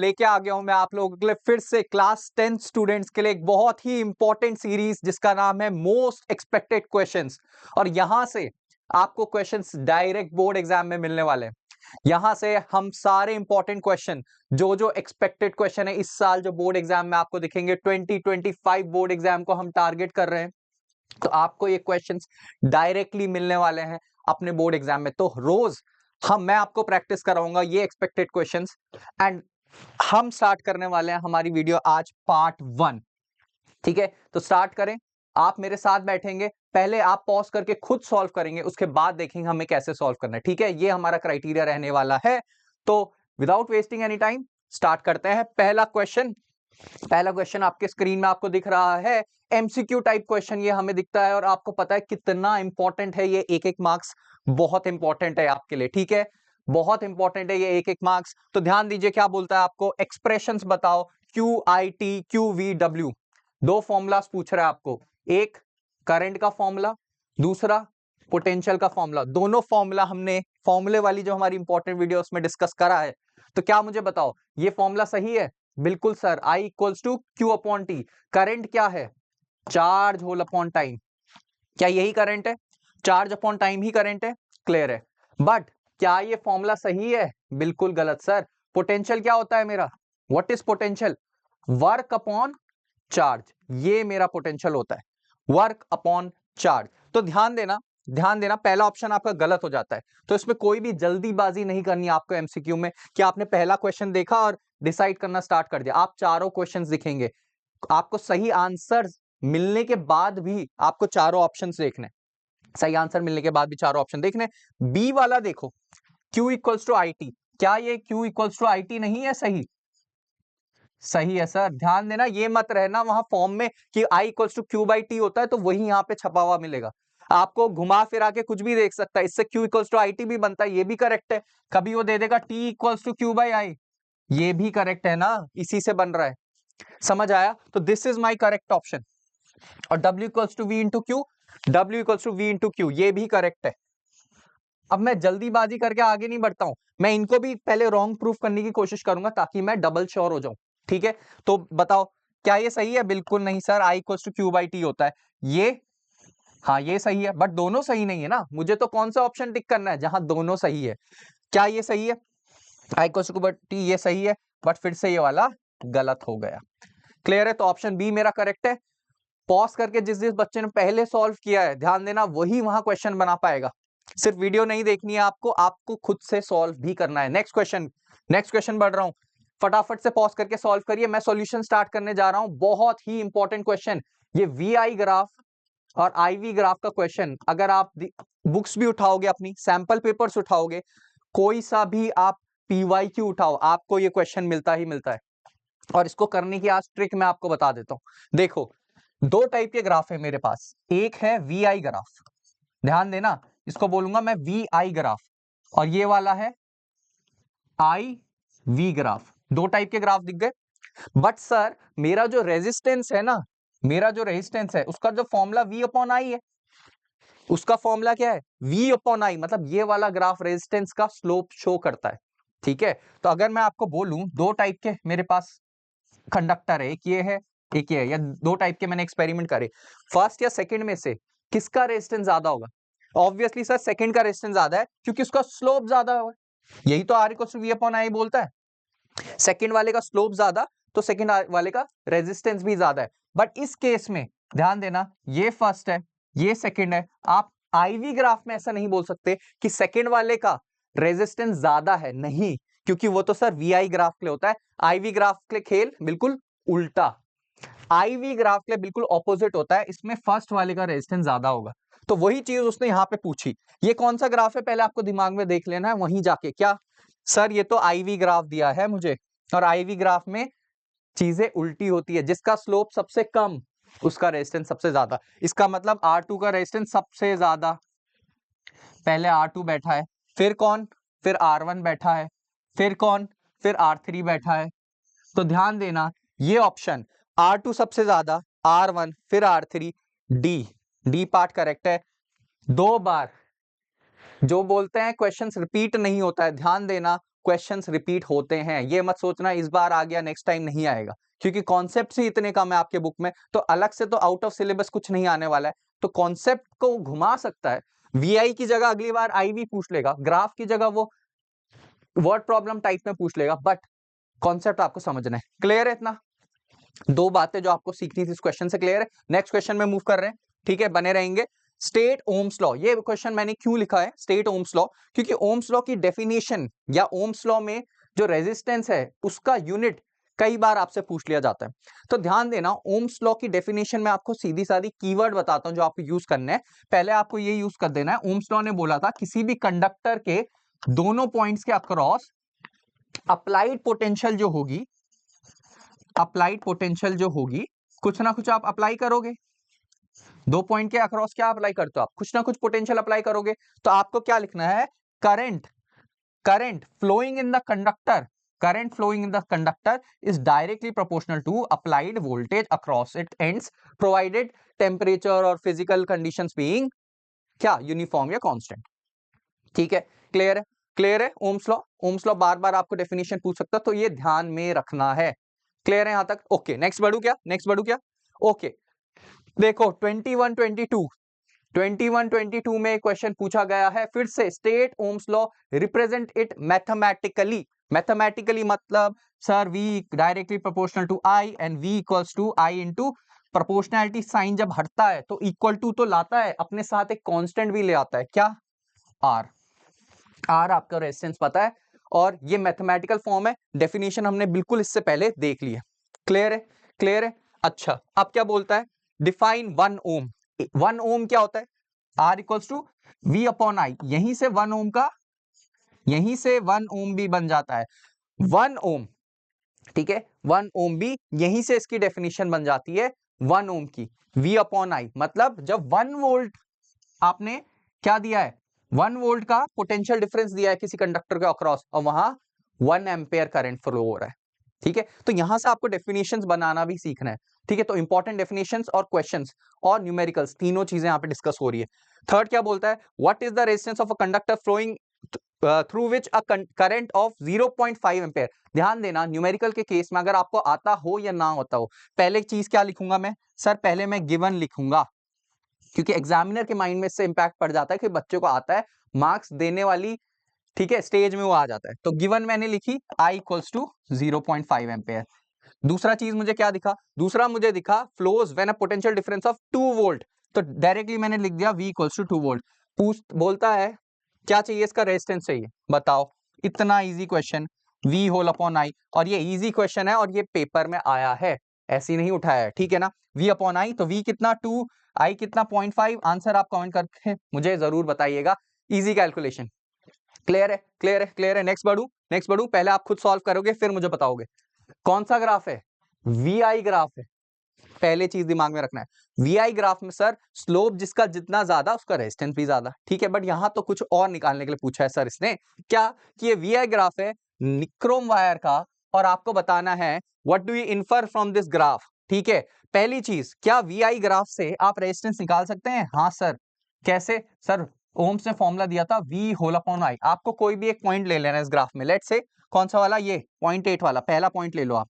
लेके आ गया हूं मैं आप लोगों के लिए फिर से क्लास 10 स्टूडेंट्स के लिए एक बहुत ही इंपॉर्टेंट सीरीज जिसका नाम है मोस्ट एक्सपेक्टेड क्वेश्चंस। और यहां से आपको क्वेश्चंस डायरेक्ट बोर्ड एग्जाम में मिलने वाले हैं। यहां से हम सारे इंपॉर्टेंट क्वेश्चन जो जो एक्सपेक्टेड क्वेश्चन है इस साल जो बोर्ड एग्जाम में आपको दिखेंगे, 2025 बोर्ड एग्जाम को हम टारगेट कर रहे हैं, तो आपको ये क्वेश्चंस डायरेक्टली मिलने वाले हैं अपने बोर्ड एग्जाम में। तो रोज मैं आपको प्रैक्टिस कराऊंगा ये एक्सपेक्टेड क्वेश्चंस। एंड हम स्टार्ट करने वाले हैं हमारी वीडियो आज पार्ट 1। ठीक है, तो स्टार्ट करें। आप मेरे साथ बैठेंगे, पहले आप पॉज करके खुद सॉल्व करेंगे, उसके बाद देखेंगे हमें कैसे सॉल्व करना है। ठीक है, ये हमारा क्राइटेरिया रहने वाला है। तो without wasting any time start करते हैं। पहला क्वेश्चन आपके स्क्रीन में आपको दिख रहा है, एमसीक्यू टाइप क्वेश्चन ये हमें दिखता है और आपको पता है कितना इंपॉर्टेंट है ये। एक एक मार्क्स बहुत इंपॉर्टेंट है आपके लिए। ठीक है, बहुत इंपॉर्टेंट है ये एक एक मार्क्स। तो ध्यान दीजिए क्या बोलता है आपको, एक्सप्रेशंस बताओ Q I T Q V W. दो फॉर्मूलाज पूछ रहा है आपको, एक करंट का फॉर्मूला, दूसरा पोटेंशियल का फॉर्मूला। दोनों फॉर्मूला हमने फॉर्मूले वाली जो हमारी इंपॉर्टेंट वीडियो उसमें डिस्कस करा है। तो क्या मुझे बताओ ये फॉर्मूला सही है? बिल्कुल sir, I equals to Q upon T. Current क्या है? Charge whole upon time. क्या यही करंट है? चार्ज अपॉन टाइम ही करंट है, क्लियर है। बट क्या ये फॉर्मूला सही है? बिल्कुल गलत सर। पोटेंशियल क्या होता है मेरा? What is potential? Work upon charge, ये मेरा पोटेंशियल होता है, वर्क अपॉन चार्ज। तो ध्यान देना, पहला ऑप्शन आपका गलत हो जाता है। तो इसमें कोई भी जल्दीबाजी नहीं करनी आपको एमसीक्यू में कि आपने पहला क्वेश्चन देखा और डिसाइड करना स्टार्ट कर दिया। आप चारों क्वेश्चंस दिखेंगे, आपको सही आंसर मिलने के बाद भी आपको चारों ऑप्शंस देखने, सही आंसर मिलने के बाद भी चारों ऑप्शन देखने। बी वाला देखो, Q equals to I T. क्या ये Q equals to I T नहीं है? सही, सही है सर। ध्यान देना, ये मत रहना वहां फॉर्म में कि I equals to Q by T होता है तो वही यहाँ पे छपा हुआ मिलेगा। आपको घुमा फिरा के कुछ भी देख सकता है, इससे Q equals to I T भी बनता है, ये भी करेक्ट है। कभी वो दे देगा T equals to Q by I, ये भी करेक्ट है ना, इसी से बन रहा है। समझ आया? तो this is my correct option. और W equals to V into Q, W equals to V into Q, ये भी करेक्ट है। अब मैं जल्दीबाजी करके आगे नहीं बढ़ता हूं, मैं इनको भी पहले रॉन्ग प्रूफ करने की कोशिश करूंगा ताकि मैं डबल श्योर हो जाऊं। ठीक है, तो बताओ क्या ये सही है? बिल्कुल नहीं sir, I equals to Q by T होता है ये। हाँ ये सही है, बट दोनों सही नहीं है ना। मुझे तो कौन सा ऑप्शन टिक करना है जहां दोनों सही है। क्या ये सही है? I equals to Q by T ये सही है, बट फिर से ये वाला गलत हो गया। क्लियर है? तो ऑप्शन बी मेरा करेक्ट है। पॉज करके जिस जिस बच्चे ने पहले सॉल्व किया है, ध्यान देना वही वहां क्वेश्चन बना पाएगा। सिर्फ वीडियो नहीं देखनी है आपको खुद से सॉल्व भी करना है। नेक्स्ट क्वेश्चन बढ़ रहा हूं, फटाफट से पॉज करके सॉल्व करिए। मैं सॉल्यूशन स्टार्ट करने जा रहा हूं। बहुत ही इंपॉर्टेंट क्वेश्चन, ये वीआई ग्राफ और आईवी ग्राफ का क्वेश्चन। अगर आप बुक्स भी उठाओगे, अपनी सैंपल पेपर्स उठाओगे, कोई सा भी आप पीवाईक्यू उठाओ, आपको ये क्वेश्चन मिलता ही मिलता है। और इसको करने की आज ट्रिक मैं आपको बता देता हूं। देखो, दो टाइप के ग्राफ है मेरे पास, एक है वी आई ग्राफ, ध्यान देना, इसको बोलूंगा मैं वी आई ग्राफ, और ये वाला है आई वी ग्राफ। दो टाइप के ग्राफ दिख गए। बट सर मेरा जो रेजिस्टेंस है ना, उसका जो फॉर्मूला वी अपॉन आई है, उसका फॉर्मूला क्या है? वी अपॉन आई, मतलब ये वाला ग्राफ रेजिस्टेंस का स्लोप शो करता है। ठीक है, तो अगर मैं आपको बोलूं दो टाइप के मेरे पास कंडक्टर है, एक ये है एक ये है, या दो टाइप के मैंने एक्सपेरिमेंट करे, फर्स्ट या सेकंड में से किसका रेजिस्टेंस ज्यादा होगा? ऑब्वियसली सर सेकंड का रेजिस्टेंस ज्यादा है, क्योंकि उसका स्लोप ज्यादा है। यही तो R equals to V upon I बोलता है। सेकंड वाले का स्लोप ज्यादा, तो सेकंड वाले का रेजिस्टेंस भी ज्यादा है। बट इस केस में ध्यान देना, ये फर्स्ट है ये सेकंड है। आप आईवी ग्राफ में ऐसा नहीं बोल सकते कि सेकंड वाले का रेजिस्टेंस ज्यादा है, नहीं, क्योंकि वो तो सर वीआई ग्राफ के लिए होता है। आईवी ग्राफ के लिए खेल बिल्कुल उल्टा, आईवी ग्राफ के लिए बिल्कुल ऑपोजिट होता है, इसमें फर्स्ट वाले का रेजिस्टेंस ज्यादा होगा। तो वही चीज उसने यहां पे पूछी। ये कौन सा ग्राफ है पहले आपको दिमाग में देख लेना है, वहीं जाके क्या सर ये तो आईवी ग्राफ दिया है मुझे, और आईवी ग्राफ में चीजें उल्टी होती है, जिसका स्लोप सबसे कम उसका रेजिस्टेंस सबसे ज्यादा। इसका मतलब R2 का रेजिस्टेंस सबसे ज्यादा, पहले R2 बैठा है, फिर कौन? फिर R1 बैठा है, फिर कौन? फिर R3 बैठा है। तो ध्यान देना, ये ऑप्शन R2 सबसे ज्यादा, R1 फिर R3, डी पार्ट करेक्ट है। दो बार जो बोलते हैं क्वेश्चंस रिपीट नहीं होता है, ध्यान देना, क्वेश्चंस रिपीट होते हैं। ये मत सोचना इस बार आ गया नेक्स्ट टाइम नहीं आएगा, क्योंकि कॉन्सेप्ट ही इतने कम है आपके बुक में, तो अलग से तो आउट ऑफ सिलेबस कुछ नहीं आने वाला है। तो कॉन्सेप्ट को घुमा सकता है, वीआई की जगह अगली बार आईवी पूछ लेगा, ग्राफ की जगह वो वर्ड प्रॉब्लम टाइप में पूछ लेगा, बट कॉन्सेप्ट आपको समझना है। क्लियर है इतना? दो बातें जो आपको सीखनी थी इस क्वेश्चन से क्लियर है। नेक्स्ट क्वेश्चन में मूव कर रहे हैं, ठीक है, बने रहेंगे। स्टेट ओम्स लॉ, ये क्वेश्चन मैंने क्यों लिखा है स्टेट ओम्स लॉ, क्योंकि ओम्स लॉ की डेफिनेशन या ओम्स लॉ में जो रेजिस्टेंस है उसका यूनिट कई बार आपसे पूछ लिया जाता है। तो ध्यान देना, ओम्स लॉ की डेफिनेशन में आपको सीधी सादी कीवर्ड बताता हूं जो आपको यूज करने हैं। पहले आपको ये यूज कर देना है, ओम्स लॉ ने बोला था किसी भी कंडक्टर के दोनों पॉइंट्स के अक्रॉस अप्लाइड पोटेंशियल जो होगी, अप्लाइड पोटेंशियल जो होगी, कुछ ना कुछ आप अप्लाई करोगे। दो पॉइंट के अक्रॉस क्या अप्लाई करते हो आप? कुछ ना कुछ पोटेंशियल अप्लाई करोगे। तो आपको क्या लिखना है? Current, current flowing in the conductor, current flowing in the conductor is directly proportional to applied voltage across its ends provided temperature और physical conditions being क्या यूनिफॉर्म या कांस्टेंट। ठीक है, क्लियर है? क्लियर है? ओम्स लॉ, ओम्स लॉ बार बार आपको definition पूछ सकता है, तो ये ध्यान में रखना है। क्लियर है यहां तक? ओके, नेक्स्ट बढ़ू क्या? नेक्स्ट बढ़ू क्या? ओके, देखो 21-22 में क्वेश्चन पूछा गया है फिर से, state Ohm's law represent it mathematically. Mathematically मतलब sir V directly proportional to I and V equals to I into proportionality sign जब हटता है तो इक्वल टू तो लाता है, अपने साथ एक कांस्टेंट भी ले आता है, क्या? R। R आपका रेजिस्टेंस पता है, और ये मैथमेटिकल फॉर्म है, डेफिनेशन हमने बिल्कुल इससे पहले देख ली है। क्लियर है? क्लियर है? अच्छा, अब क्या बोलता है? डिफाइन 1 ओम। 1 ओम क्या होता है? R equals to V upon I। यहीं से 1 ओम का, यहीं से 1 ओम भी बन जाता है 1 ओम। ठीक है, 1 ओम भी यहीं से इसकी डेफिनेशन बन जाती है 1 ओम की, V अपॉन I। मतलब जब 1 वोल्ट आपने क्या दिया है, 1 वोल्ट का पोटेंशियल डिफरेंस दिया है किसी कंडक्टर के अक्रॉस, और वहां 1 एम्पेयर करंट फ्लो हो रहा है। ठीक है, तो यहां से आपको डेफिनेशंस बनाना भी सीखना है। ठीक है, तो इंपॉर्टेंट डेफिनेशंस और क्वेश्चंस और न्यूमेरिकल्स तीनों चीजें यहां पे डिस्कस हो रही है। थर्ड क्या बोलता है? What is the resistance of a conductor flowing through which a current of 0.5 ampere. ध्यान देना, न्यूमेरिकल के केस में अगर आपको आता हो या ना होता हो, पहले चीज क्या लिखूंगा मैं? सर पहले मैं गिवन लिखूंगा, क्योंकि एग्जामिनर के माइंड में इससे इंपैक्ट पड़ जाता है कि बच्चे को आता है, मार्क्स देने वाली ठीक है स्टेज में वो आ जाता है। तो गिवन मैंने लिखी I इक्वल्स टू 0.5 एम्पेयर। दूसरा चीज मुझे क्या दिखा? दूसरा मुझे दिखा flows when a potential difference of 2 volt. तो डायरेक्टली मैंने लिख दिया V इक्वल्स टू 2 वोल्ट। बोलता है क्या चाहिए? इसका रेजिस्टेंस चाहिए, बताओ। इतना easy question, V whole upon I, और ये इजी क्वेश्चन है और ये पेपर में आया है, ऐसे ही नहीं उठाया है, ठीक है ना? V अपॉन I, तो V कितना 2, I कितना 0.5। आंसर आप कमेंट करके मुझे जरूर बताइएगा, इजी कैलकुलेशन। क्लियर है? क्लियर है? क्लियर है? नेक्स्ट बढ़ू, नेक्स्ट बढ़ू। पहले आप खुद सॉल्व करोगे फिर मुझे बताओगे कौन सा ग्राफ है? VI ग्राफ है, पहले चीज दिमाग में रखना है। VI ग्राफ में सर स्लोप जिसका जितना ज्यादा उसका रेजिस्टेंस भी ज्यादा, ठीक है, बट यहां तो कुछ और निकालने के लिए पूछा है सर इसने, क्या कि ये VI ग्राफ है निक्रोम वायर का, और आपको बताना है what do you infer from this graph. ठीक है, पहली चीज, क्या VI ग्राफ से आप रेजिस्टेंस निकाल सकते हैं? हाँ सर। कैसे? सर ओम्स ने फॉर्मूला दिया था V होल अपॉन I। आपको कोई भी एक पॉइंट ले लेना है इस ग्राफ में, लेट्स से कौन सा वाला, ये 0.8 वाला पहला पॉइंट ले लो आप।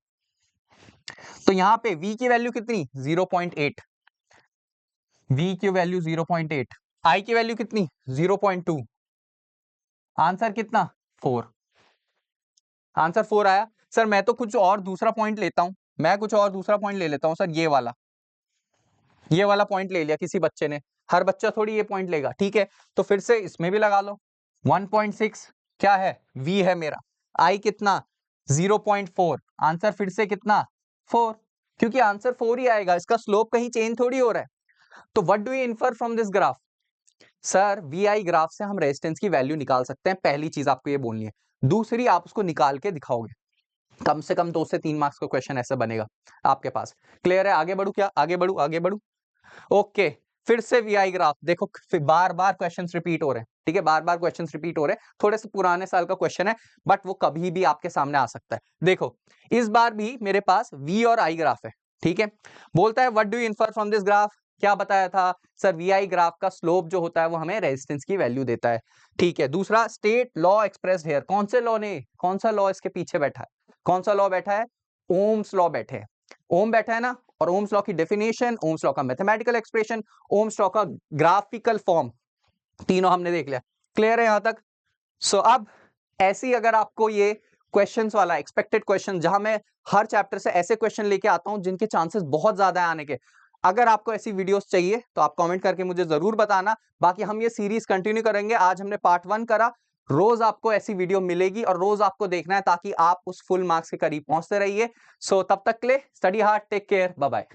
तो यहां पे V की वैल्यू कितनी? 0.8। V की वैल्यू 0.8, I की वैल्यू कितनी? 0.2। आंसर कितना? 4। आंसर 4 आया। सर मैं तो कुछ और दूसरा पॉइंट लेता हूं, मैं कुछ और दूसरा पॉइंट ले लेता हूं सर, ये वाला पॉइंट ले लिया किसी बच्चे ने, हर बच्चा थोड़ी ये पॉइंट लेगा, ठीक है, तो फिर से इसमें भी लगा लो। 1.6 क्या है? V है मेरा। I कितना? 0.4। आंसर फिर से कितना? 4, क्योंकि आंसर 4 ही आएगा, इसका स्लोप कहीं चेंज थोड़ी हो रहा है। तो what do you infer from this graph? Sir VI graph से हम रेजिस्टेंस की वैल्यू निकाल सकते हैं, पहली चीज आपको ये बोलनी है। दूसरी, आप उसको निकाल के दिखाओगे, कम से कम 2 से 3 मार्क्स का क्वेश्चन ऐसे बनेगा आपके पास। क्लियर है? आगे बढ़ू क्या? आगे बढ़ू, आगे बढ़ू। ओके, फिर से VI ग्राफ देखो, बार बार क्वेश्चंस रिपीट हो रहे हैं, ठीक है, बार बार क्वेश्चंस रिपीट हो रहे हैं, थोड़े से पुराने साल का क्वेश्चन है, बट वो कभी भी आपके सामने आ सकता है। देखो इस बार भी मेरे पास V और I ग्राफ है, ठीक है। बोलता है what do you infer from this graph? क्या बताया था सर? वीआई ग्राफ का स्लोप जो होता है वो हमें रेजिस्टेंस की वैल्यू देता है। ठीक है, दूसरा स्टेट लॉ एक्सप्रेस्ड हियर। कौन से लॉ ने, कौन सा लॉ इसके पीछे बैठा है? कौन सा लॉ बैठा है? ओम्स लॉ बैठे हैं। ओम बैठा है ना, और ओम्स लॉ की डेफिनेशन, ओम्स लॉ का मैथमेटिकल एक्सप्रेशन, ओम्स लॉ का ग्राफिकल फॉर्म, तीनों हमने देख लिया। क्लियर है यहां तक? सो अब ऐसी अगर आपको ये क्वेश्चंस वाला एक्सपेक्टेड क्वेश्चन, जहां मैं हर चैप्टर से ऐसे क्वेश्चन लेके आता हूं जिनके चांसेस बहुत ज्यादा है आने के, अगर आपको ऐसी वीडियोस चाहिए तो आप कमेंट करके मुझे जरूर बताना। बाकी हम ये सीरीज कंटिन्यू करेंगे। आज हमने पार्ट 1 करा, रोज आपको ऐसी वीडियो मिलेगी और रोज आपको देखना है ताकि आप उस फुल मार्क्स के करीब पहुंचते रहिए। सो तब तक के लिए study hard, take care, bye bye.